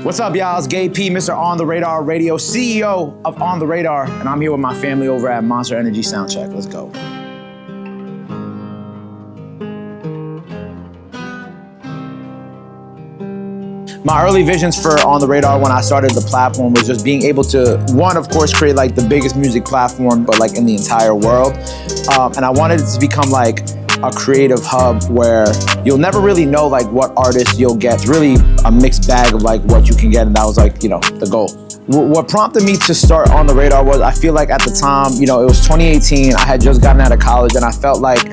What's up, y'all? It's Gabe P, Mr. On the Radar Radio, CEO of On the Radar, and I'm here with my family over at Monster Energy Soundcheck. Let's go. My early visions for On the Radar when I started the platform was just being able to, one, of course, create like the biggest music platform, but like in the entire world. And I wanted it to become like a creative hub where you'll never really know like what artists you'll get. It's really a mixed bag of like what you can get, and that was like, the goal. What prompted me to start On the Radar was I feel like at the time, it was 2018, I had just gotten out of college, and I felt like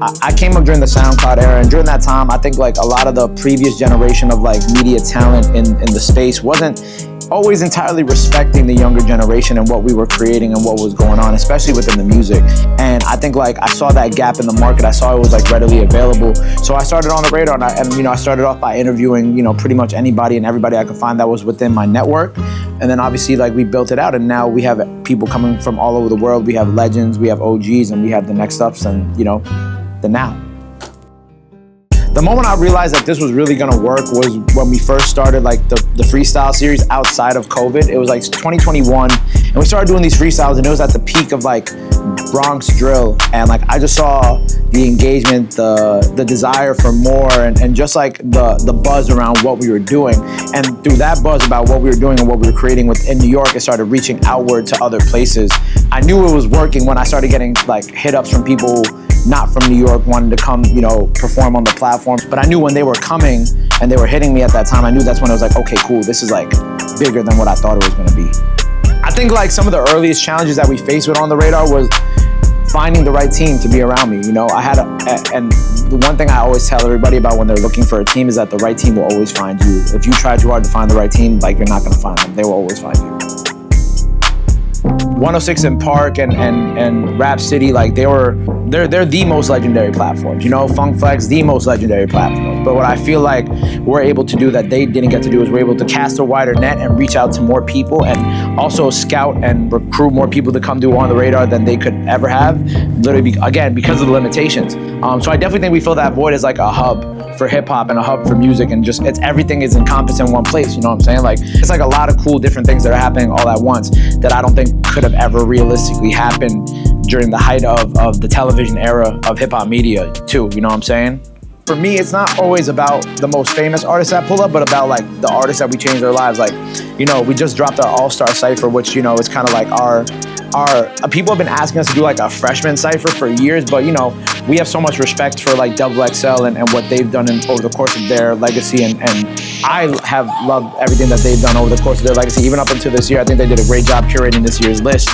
I came up during the SoundCloud era, and during that time, I think like a lot of the previous generation of like media talent in the space wasn't always entirely respecting the younger generation and what we were creating and what was going on, especially within the music. And I think like I saw that gap in the market. I saw it was like readily available. So I started On the Radar, and I started off by interviewing, pretty much anybody and everybody I could find that was within my network. And then obviously like we built it out, and now we have people coming from all over the world. We have legends, we have OGs, and we have the next ups, and the now. The moment I realized that this was really gonna work was when we first started like the freestyle series outside of COVID. It was like 2021, and we started doing these freestyles, and it was at the peak of like Bronx drill, and like I just saw the engagement, the desire for more, and just like the buzz around what we were doing. And through that buzz about what we were doing and what we were creating within New York, it started reaching outward to other places. I knew it was working when I started getting like hit ups from people not from New York wanting to come, perform on the platform. But I knew when they were coming and they were hitting me at that time, I knew that's when it was like, okay, cool, this is like bigger than what I thought it was gonna be. I think like some of the earliest challenges that we faced with On the Radar was finding the right team to be around me. And the one thing I always tell everybody about when they're looking for a team is that the right team will always find you. If you try too hard to find the right team, like you're not gonna find them. They will always find you. 106 in Park and Rap City, like they're the most legendary platforms. Funk Flex, the most legendary platforms. But what I feel like we're able to do that they didn't get to do is we're able to cast a wider net and reach out to more people, and also scout and recruit more people to come do On the Radar than they could ever have, literally, again, because of the limitations. So I definitely think we fill that void as like a hub for hip hop and a hub for music, and just everything is encompassed in one place. You know what I'm saying? Like it's like a lot of cool different things that are happening all at once that I don't think could have ever realistically happened during the height of the television era of hip hop media too. You know what I'm saying? For me, it's not always about the most famous artists that pull up, but about like the artists that we change their lives. Like, we just dropped our All-Star Cypher, which, is kind of like our people have been asking us to do like a freshman cypher for years, but we have so much respect for like XXL and what they've done over the course of their legacy, and I have loved everything that they've done over the course of their legacy, even up until this year. I think they did a great job curating this year's list,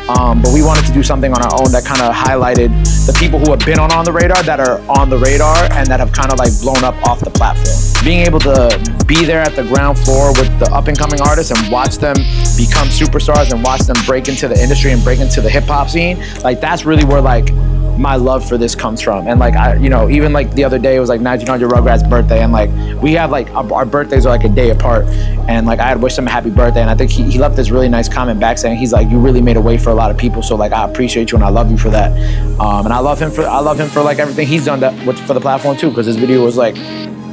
but we wanted to do something on our own that kind of highlighted the people who have been on the radar, that are on the radar, and that have kind of like blown up off the platform. Being able to be there at the ground floor with the up and coming artists and watch them become superstars and watch them break into the industry and break into the hip hop scene, like that's really where like my love for this comes from. And like I, even like the other day it was like 1900 Rugrats' birthday, and like we have like our birthdays are like a day apart, and like I had wished him a happy birthday, and I think he left this really nice comment back saying he's like, you really made a way for a lot of people, so like I appreciate you and I love you for that. And I love him for like everything he's done for the platform too, because his video was like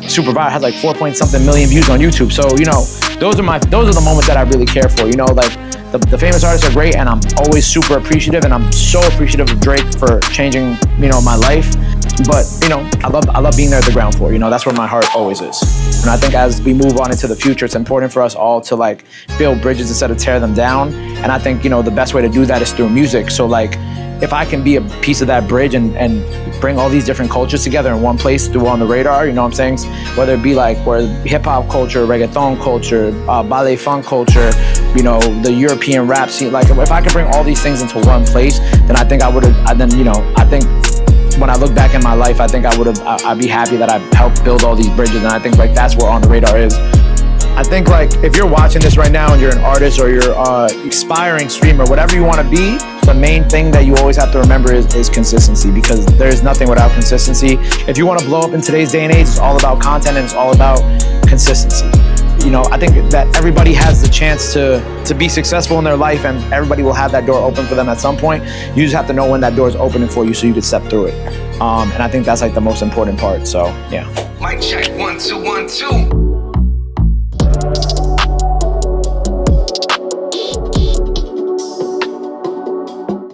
super viral, had like 4-point-something million views on YouTube. So those are the moments that I really care for. Like the famous artists are great, and I'm always super appreciative, and I'm so appreciative of Drake for changing my life. But I love being there at the ground floor. That's where my heart always is. And I think as we move on into the future, it's important for us all to like build bridges instead of tear them down. And I think the best way to do that is through music. So like if I can be a piece of that bridge and bring all these different cultures together in one place through On the Radar, you know what I'm saying? Whether it be like where hip hop culture, reggaeton culture, baile funk culture, the European rap scene, like if I could bring all these things into one place, then I think I would have, I think when I look back in my life, I think I'd be happy that I helped build all these bridges, and I think like that's where On the Radar is. I think like if you're watching this right now and you're an artist or you're aspiring streamer, whatever you want to be, the main thing that you always have to remember is consistency, because there's nothing without consistency. If you want to blow up in today's day and age, it's all about content and it's all about consistency. I think that everybody has the chance to be successful in their life, and everybody will have that door open for them at some point. You just have to know when that door is opening for you so you can step through it. And I think that's like the most important part. So yeah. Mic check 1 2 1 2.